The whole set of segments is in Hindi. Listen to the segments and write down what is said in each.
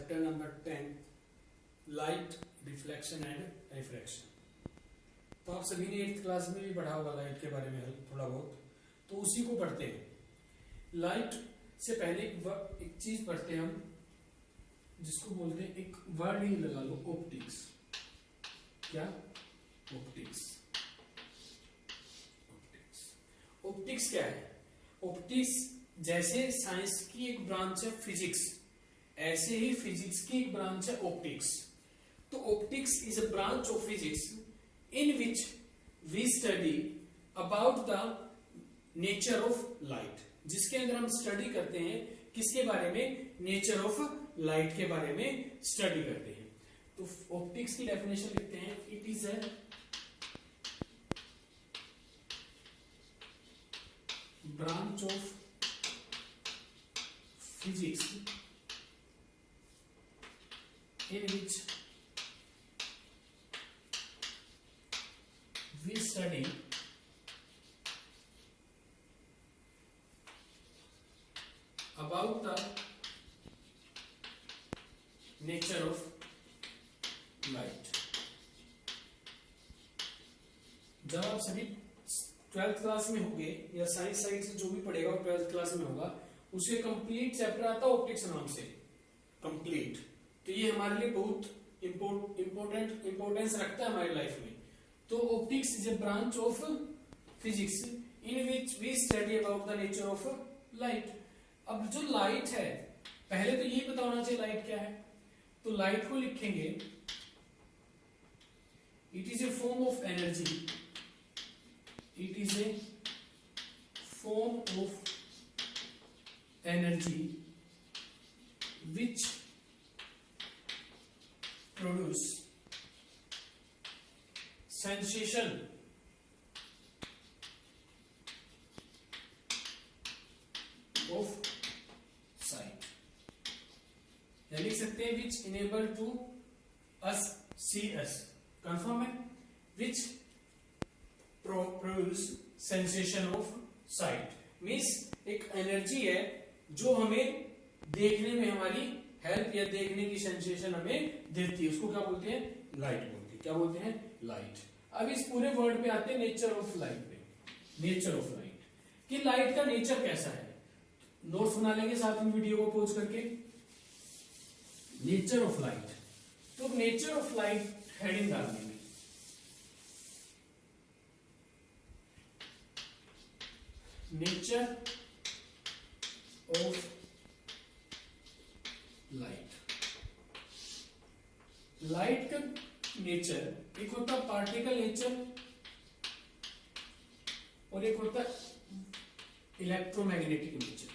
Chapter number 10 light reflection and refraction. तो आप सभी ने 8th क्लास में भी पढ़ा होगा लाइट के बारे में थोड़ा बहुत, तो उसी को पढ़ते हैं। लाइट से पहले एक चीज पढ़ते हैं हम, जिसको बोलते हैं, एक वर्ड ही लगा लो, ऑप्टिक्स। क्या? ऑप्टिक्स। ऑप्टिक्स क्या है? ऑप्टिक्स जैसे साइंस की एक ब्रांच है फिजिक्स, ऐसे ही फिजिक्स की एक ब्रांच है ऑप्टिक्स। तो optics is a branch of physics in which we study about the nature of light, जिसके अंदर हम स्टडी करते हैं किसके बारे में? नेचर ऑफ लाइट के बारे में स्टडी करते हैं। तो ऑप्टिक्स की डेफिनेशन लिखते हैं, it is a branch of physics in which we study about the nature of light। जब आप सभी 12th क्लास में होंगे या साइंस साइड से जो भी पढ़ेगा वो 12th क्लास में होगा, उसके कंप्लीट चैप्टर आता है ऑप्टिक्स नाम से, कंप्लीट। तो ये हमारे लिए बहुत इंपॉर्टेंस रखता है हमारी लाइफ में। तो optics is a branch of physics in which we study about the nature of light. अब जो लाइट है, पहले तो ये पता होना चाहिए लाइट क्या है। तो लाइट को लिखेंगे, it is a form of energy, it is a form of energy which produce sensation of sight, या लिख सकते हैं which enable to us see us। Confirm है? which produce sensation of sight means एक एनर्जी है जो हमें देखने में हमारी हेल्प या देखने की सेंसेशन हमें देती है, उसको क्या बोलते हैं? लाइट बोलते हैं। क्या बोलते हैं? लाइट। अब इस पूरे वर्ड पे आते हैं नेचर ऑफ लाइट पे। नेचर ऑफ लाइट कि लाइट का नेचर कैसा है। नोट्स बना लेंगे साथ में वीडियो को पॉज करके। नेचर ऑफ लाइट, तो नेचर ऑफ लाइट हेडिंग डाल देंगे, नेचर ऑफ लाइट। लाइट का नेचर एक होता है पार्टिकल नेचर और एक होता है इलेक्ट्रोमैग्नेटिक नेचर।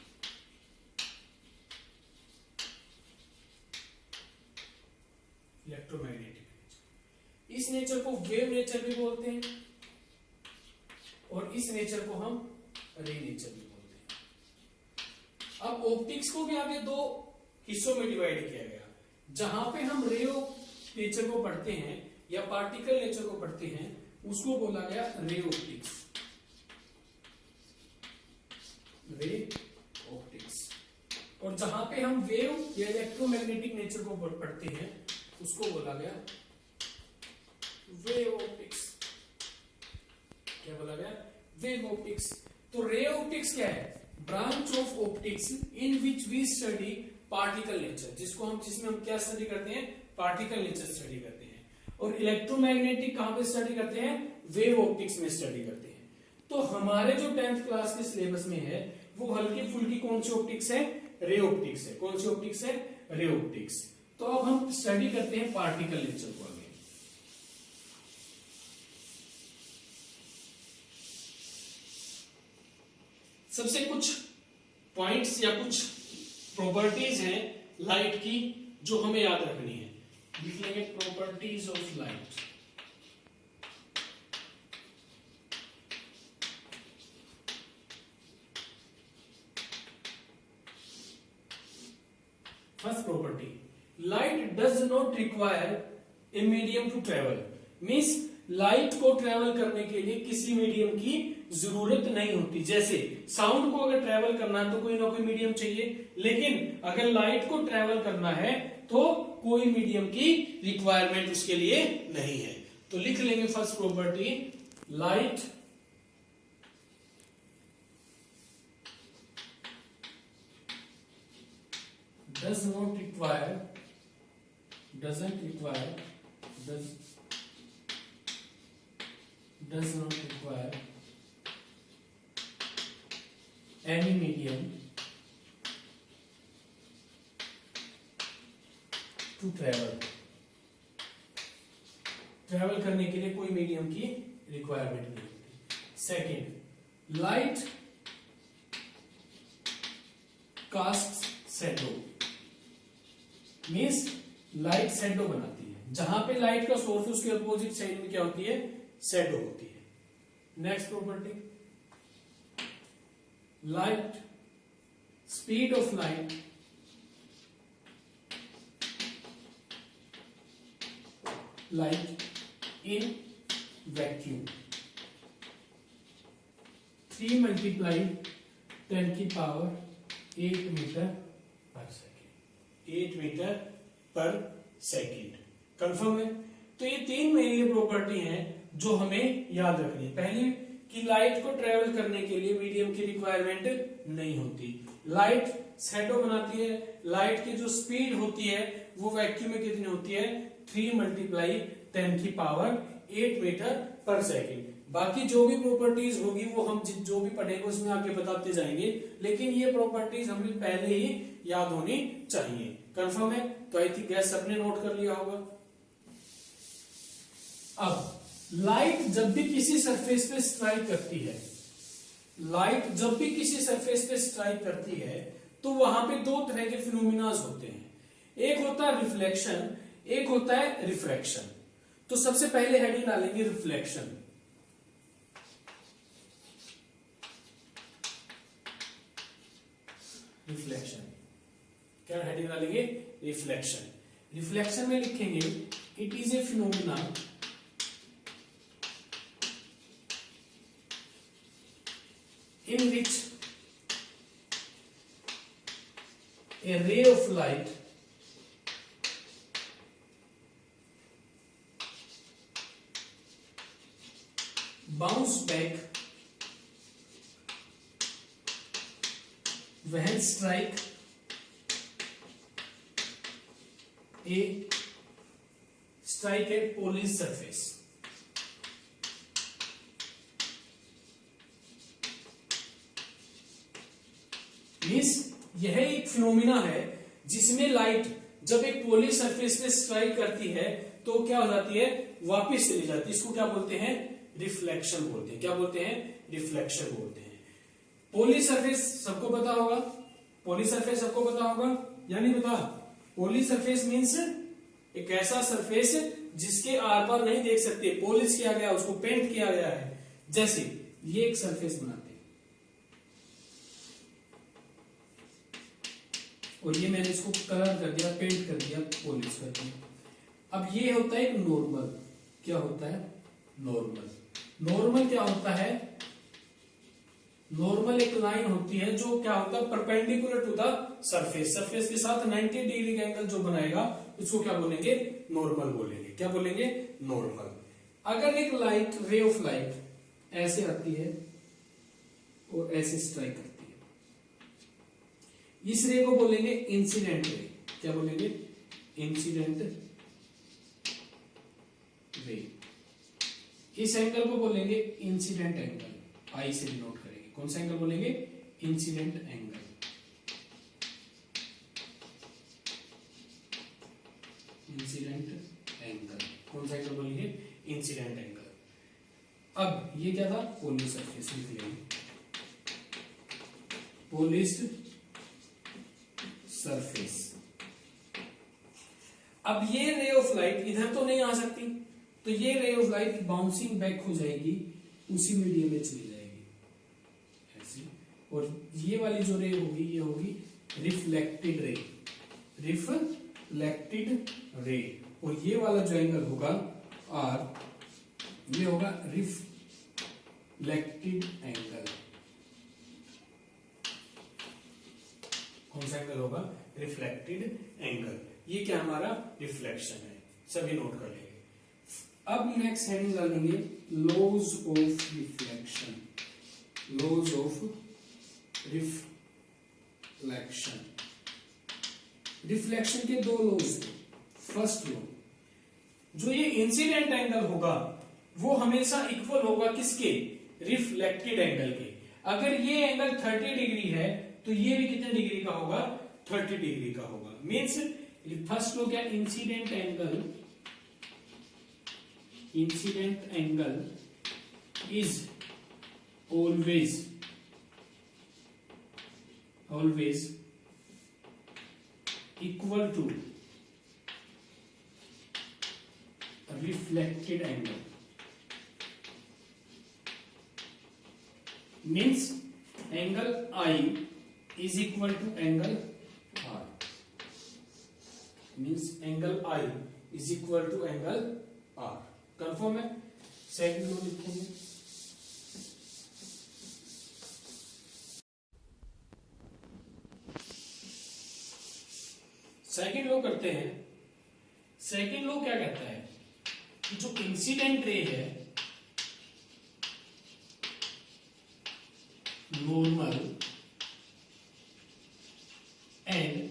इलेक्ट्रोमैग्नेटिक नेचर, इस नेचर को वेव नेचर भी बोलते हैं और इस नेचर को हम रे नेचर भी बोलते हैं। अब ऑप्टिक्स को भी आगे दो हिस्सों में डिवाइड किया गया, जहां पे हम रे नेचर को पढ़ते हैं या पार्टिकल नेचर को पढ़ते हैं, उसको बोला गया रे ऑप्टिक्स। Ray optics. और जहां पे हम वेव या इलेक्ट्रोमैग्नेटिक नेचर को पढ़ते हैं, उसको बोला गया वेव ऑप्टिक्स। क्या बोला गया? Wave optics. तो रे ऑप्टिक्स क्या है? Branch of optics in which we study particle nature, जिसमें हम क्या स्टडी करते हैं? पार्टिकल नेचर स्टडी करते हैं। और इलेक्ट्रोमैग्नेटिक कहां पे स्टडी करते हैं? वेव ऑप्टिक्स में स्टडी करते हैं। तो हमारे जो 10th क्लास के सिलेबस में है वो हल्की फुल्की कौन सी ऑप्टिक्स है? रे ऑप्टिक्स है। कौन सी ऑप्टिक्स है? Ray optics. तो अब हम स्टडी करते हैं पार्टिकल नेचर को आगे। सबसे कुछ पॉइंट्स या कुछ प्रॉपर्टीज हैं लाइट की जो हमें याद रखनी है। लिख लेंगे properties of light. First property, light does not require a medium to travel. Means light को ट्रेवल करने के लिए किसी मीडियम की जरूरत नहीं होती। जैसे साउंड को अगर ट्रेवल करना है तो कोई ना कोई मीडियम चाहिए, लेकिन अगर लाइट को ट्रेवल करना है तो कोई मीडियम की रिक्वायरमेंट उसके लिए नहीं है। तो लिख लेंगे first property, light doesn't require any medium to travel करने के लिए कोई मीडियम की रिक्वायरमेंट नहीं होती। Second, light cast shadow, means light shadow बनाती है। जहां पे लाइट का सोर्स उसके अपोजिट साइड में क्या होती है, शैडो होती है। Next property, light speed of light in vacuum 3 multiplied 10 की पावर 8 मीटर पर सेकेंड, 8 मीटर पर सेकेंड। कंफर्म है? तो ये तीन मेनली प्रॉपर्टी हैं जो हमें याद रखनी है। पहली कि लाइट को ट्रेवल करने के लिए मीडियम की रिक्वायरमेंट नहीं होती, लाइट शैडो बनाती है, लाइट की जो स्पीड होती है वो वैक्यूम में कितनी होती है, 3 मल्टीप्लाई 10 की पावर 8 मीटर पर सेकेंड। बाकी जो भी प्रॉपर्टीज होगी वो हम जो भी पढ़ेंगे उसमें आगे बताते जाएंगे, लेकिन ये प्रॉपर्टीज हमें पहले ही याद होनी चाहिए। कंफर्म है? तो आई थिंक गैस सबने नोट कर लिया होगा। अब लाइट जब भी किसी सरफेस पे स्ट्राइक करती है, लाइट जब भी किसी सरफेस पे स्ट्राइक करती है तो वहां पे दो तरह के फिनोमिनाज होते हैं, एक होता है रिफ्लेक्शन, एक होता है रिफ्रैक्शन। तो सबसे पहले हेडिंग डालेंगे रिफ्लेक्शन। रिफ्लेक्शन क्या हेडिंग डालेंगे, रिफ्लेक्शन। रिफ्लेक्शन में लिखेंगे it is a phenomena in which a ray of light bounce back when strike a polished surface। Means यह एक फिनोमिना है जिसमें लाइट जब एक पॉलिश सरफेस पे स्ट्राइक करती है तो क्या हो जाती है, वापस चली जाती है। इसको क्या बोलते हैं, रिफ्लेक्शन बोलते हैं। क्या बोलते हैं, रिफ्लेक्शन बोलते हैं। पॉलिश सरफेस सबको पता होगा, पॉलिश सरफेस सबको पता होगा या नहीं पता? पॉलिश सरफेस मीन्स एक ऐसा सरफेस जिसके आर पार नहीं देख सकते, पॉलिश किया गया, उसको पेंट किया गया है। जैसे ये एक सरफेस बनाते हैं और ये मैंने इसको कलर कर दिया, पेंट कर दिया, पॉलिश कर दिया। अब ये होता है एक नॉर्मल। क्या होता है, नॉर्मल। नॉर्मल क्या होता है, नॉर्मल एक लाइन होती है जो क्या होता है, perpendicular to the surface, surface के साथ 90 डिग्री का एंगल जो बनाएगा उसको क्या बोलेंगे, नॉर्मल बोलेंगे। क्या बोलेंगे, नॉर्मल। अगर एक लाइट, रे ऑफ लाइट ऐसे आती है और ऐसे स्ट्राइक करती है, इस रे को बोलेंगे इंसिडेंट रे। क्या बोलेंगे, इंसिडेंट रे। इस एंगल को बोलेंगे इंसिडेंट एंगल, आई से डिनोट करेंगे। कौन सा एंगल बोलेंगे, इंसिडेंट एंगल। इंसिडेंट एंगल, कौन सा एंगल बोलेंगे, इंसिडेंट एंगल। अब ये क्या था, पॉलिश सरफेस लिख लेंगे, पॉलिश्ड सरफेस। अब ये रे ऑफ लाइट इधर तो नहीं आ सकती, तो ये ray of light bouncing back हो जाएगी, उसी मीडियम में चली जाएगी ऐसे। और ये वाली जो रे होगी ये होगी रिफ्लेक्टेड रे, रिफ्लेक्टेड रे। और ये वाला जो एंगल होगा आर, ये होगा रिफ्लेक्टेड एंगल। कौन सा एंगल होगा? Reflected angle. ये क्या हमारा रिफ्लेक्शन है, सभी नोट कर लेंगे। अब नेक्स्ट हेडिंग डालेंगे laws of reflection. Laws of reflection. Reflection के दो लॉज थे। फर्स्ट लॉ, जो ये इंसिडेंट एंगल होगा वो हमेशा इक्वल होगा किसके? रिफ्लेक्टेड एंगल के। अगर ये एंगल 30 डिग्री है तो ये भी कितने डिग्री का होगा? 30 डिग्री का होगा। मीन्स फर्स्ट लॉ क्या? Incident angle is always equal to reflected angle. Means angle I is equal to angle R. Means angle I is equal to angle R. Confirm है? सेकंड लो लिखेंगे। सेकंड लो करते हैं। सेकंड लो क्या कहता है? जो इंसिडेंट रे है normal and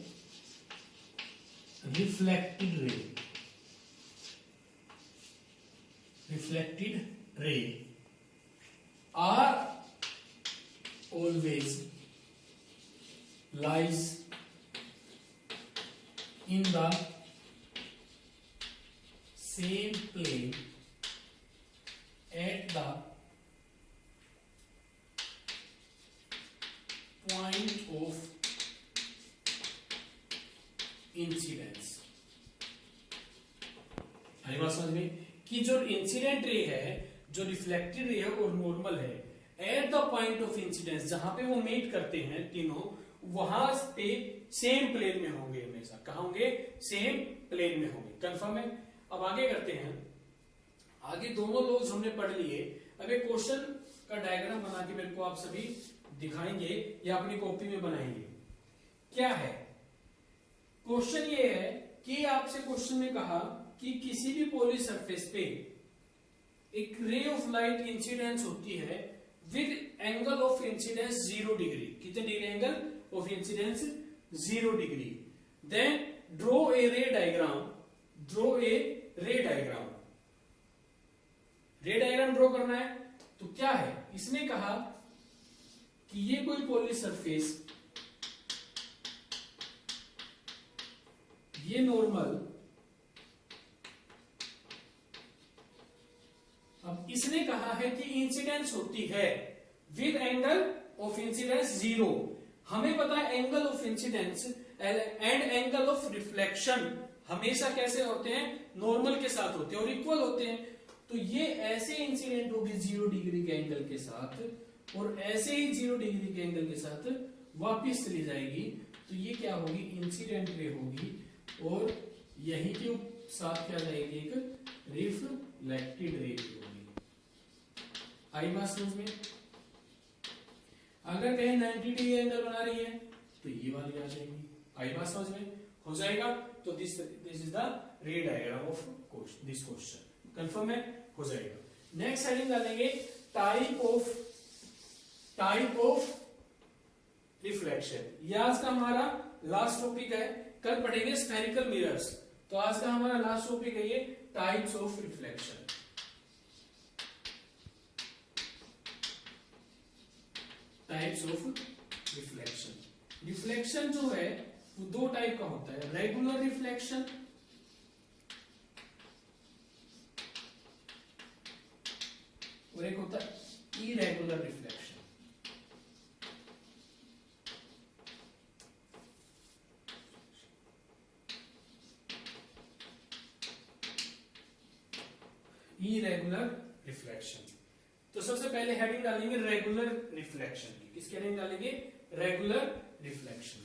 reflected ray are always lies in the same plane at the point of incidence। हमारी बात समझ में कि जो इंसिडेंट रे है, जो रिफ्लेक्टेड रे है और नॉर्मल है, at the point of incidence जहां पे वो मीट करते हैं तीनों, वहां पे सेम प्लेन में होंगे। हमेशा कहां होंगे? सेम प्लेन में होंगे। कंफर्म है? अब आगे करते हैं। आगे दोनों लॉज हमने पढ़ लिए। अब एक क्वेश्चन का डायग्राम बना के मेरे को आप सभी दिखाएंगे या अपनी कॉपी में बनाएंगे। क्या है क्वेश्चन? ये है कि आपसे क्वेश्चन में कहा कि किसी भी पॉली सरफेस पे एक रे ऑफ लाइट इंसिडेंस होती है with angle of incidence 0 degree. कितने degree angle of incidence? 0 degree. Then draw a ray diagram रे डायग्राम ड्रॉ करना है। तो क्या है? इसने कहा कि ये कोई पॉली सरफेस, ये नॉर्मल, अब इसने कहा है कि इंसिडेंस होती है विद एंगल ऑफ इंसिडेंस 0। हमें पता है angle of incidence and angle of reflection हमेशा कैसे होते हैं? नॉर्मल के साथ होते हैं और इक्वल होते हैं। तो ये ऐसे इंसिडेंट होगी 0 डिग्री के एंगल के साथ और ऐसे ही 0 डिग्री के एंगल के साथ वापिस चली जाएगी। तो ये क्या होगी? इंसिडेंट रे होगी और यही के साथ क्या जाएगी? एक रिफ्लेक्टेड रे होगी। आई बात समझ में? अगर कहीं 90 डिग्री एंगल बना रही है तो ये वाली आ जाएगी। आई बात समझ में? हो जाएगा। तो दिस इज द रे diagram of this question. Confirm है? हो जाएगा। नेक्स्ट हेडिंग डालेंगे टाइप ऑफ रिफ्लेक्शन। ये आज का हमारा लास्ट टॉपिक है। कल पढ़ेंगे स्फेरिकल मिरर्स। तो आज का हमारा लास्ट टॉपिक है ये types of reflection. Types of reflection. Reflection जो है वो दो टाइप का होता है, रेगुलर रिफ्लेक्शन और एक होता है इरेगुलर रिफ्लेक्शन। Irregular reflection. तो सबसे पहले हेडिंग डालेंगे रेगुलर रिफ्लेक्शन की। किसकी हेडिंग डालेंगे? Regular reflection.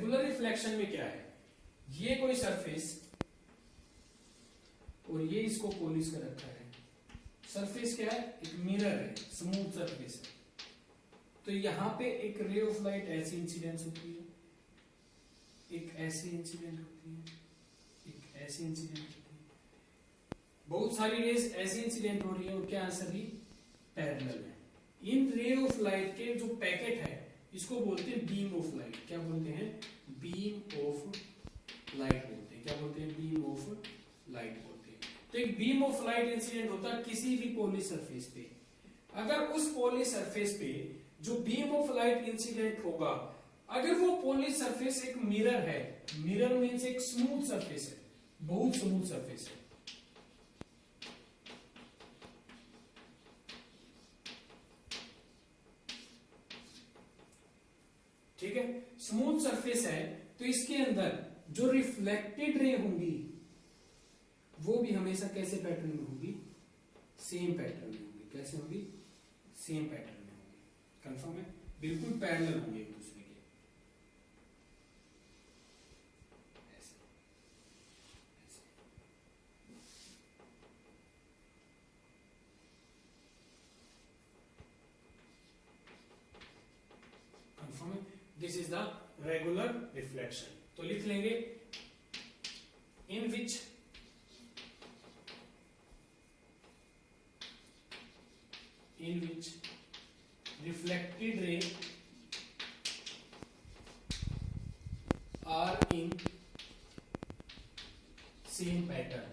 रेगुलर रिफ्लेक्शन में क्या है, ये कोई सरफेस और ये इसको पॉलिश कर रखा है। सरफेस क्या है, एक मिरर है, स्मूथ सरफेस है। तो यहां पे एक रे ऑफ लाइट ऐसी इंसिडेंस होती है, एक ऐसी इंसिडेंट होती है, एक ऐसी इंसिडेंट होती है, बहुत सारी रेज ऐसी इंसिडेंट हो रही है और क्या आंसर भी पैरेलल है। इन रे ऑफ लाइट के जो पैकेट है इसको बोलते हैं बीम ऑफ लाइट। क्या बोलते हैं, बीम ऑफ लाइट बोलते हैं। क्या बोलते हैं, बीम ऑफ लाइट बोलते हैं। तो एक बीम ऑफ लाइट इंसिडेंट होता है किसी भी पॉलिश सरफेस पे। अगर उस पॉलिश सरफेस पे जो बीम ऑफ लाइट इंसिडेंट होगा, अगर वो पॉलिश सरफेस एक मिरर है, मिरर मींस एक स्मूथ सरफेस है, बहुत स्मूथ सरफेस है, ठीक है, स्मूथ सरफेस है, तो इसके अंदर जो रिफ्लेक्टेड रे होंगी वो भी हमेशा कैसे पैटर्न में होगी, सेम पैटर्न में होगी। कैसे होगी, सेम पैटर्न में होगी। कंफर्म है, बिल्कुल पैरेलल होंगे एक दूसरे के, ऐसे ऐसे। कंफर्म है, this is the regular reflection. तो लिख लेंगे, इन विच reflected ray are in same pattern।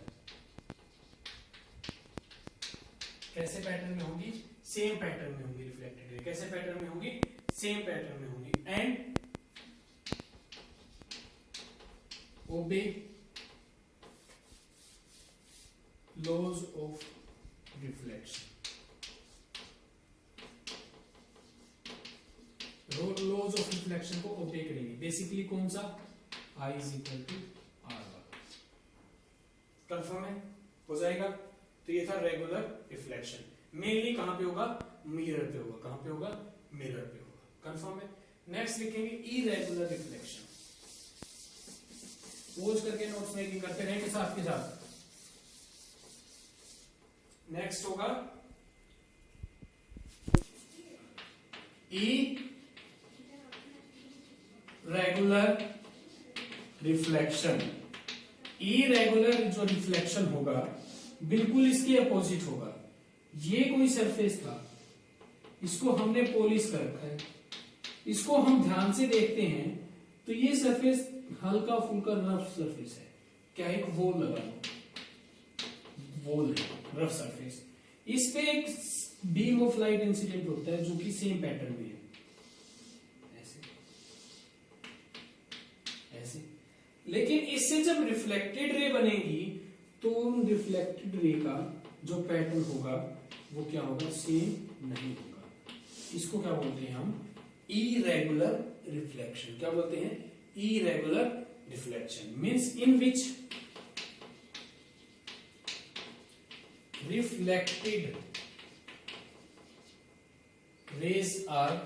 कैसे पैटर्न में होगी, सेम पैटर्न में होगी रिफ्लेक्टेड रे। कैसे पैटर्न में होगी, सेम पैटर्न में होगी। And obey laws of reflection. Laws of reflection को ओबे करेंगे। बेसिकली कौन सा, I is equal to R। Confirm है, हो जाएगा। तो ये था रेगुलर रिफ्लेक्शन। मेनली कहां पे होगा, मिरर पे होगा। कहां पे होगा, मिरर पे होगा। कंफर्म है। नेक्स्ट लिखेंगे इरेगुलर रिफ्लेक्शन। पोज करके नोट्स मेकिंग करते रहेंगे साथ के साथ। नेक्स्ट होगा इरेगुलर रिफ्लेक्शन। इरेगुलर जो रिफ्लेक्शन होगा बिल्कुल इसके अपोजिट होगा। ये कोई सरफेस था, इसको हमने पॉलिश कर रखा है, इसको हम ध्यान से देखते हैं तो ये सरफेस हल्का फुल्का रफ सरफेस है। क्या, एक वॉल लगा लो, वॉल है, रफ सरफेस। इस पे एक बीम ऑफ लाइट इंसिडेंट होता है जो कि सेम पैटर्न में है, ऐसे ऐसे। लेकिन इससे जब रिफ्लेक्टेड रे बनेगी तो रिफ्लेक्टेड रे का जो पैटर्न होगा वो क्या होगा, सेम नहीं होगा। इसको क्या बोलते हैं हम, इरेगुलर रिफ्लेक्शन। क्या बोलते हैं, irregular reflection. Means in which reflected rays are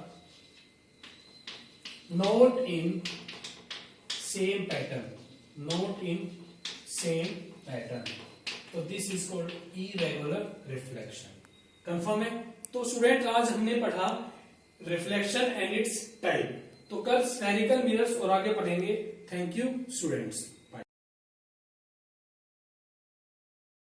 not in same pattern, not in same pattern। तो this is called irregular reflection। Confirm है। तो स्टूडेंट आज हमने पढ़ा रिफ्लेक्शन एंड इट्स टाइप। तो कल स्फेरिकल मिरर्स और आगे पढ़ेंगे। Thank you students.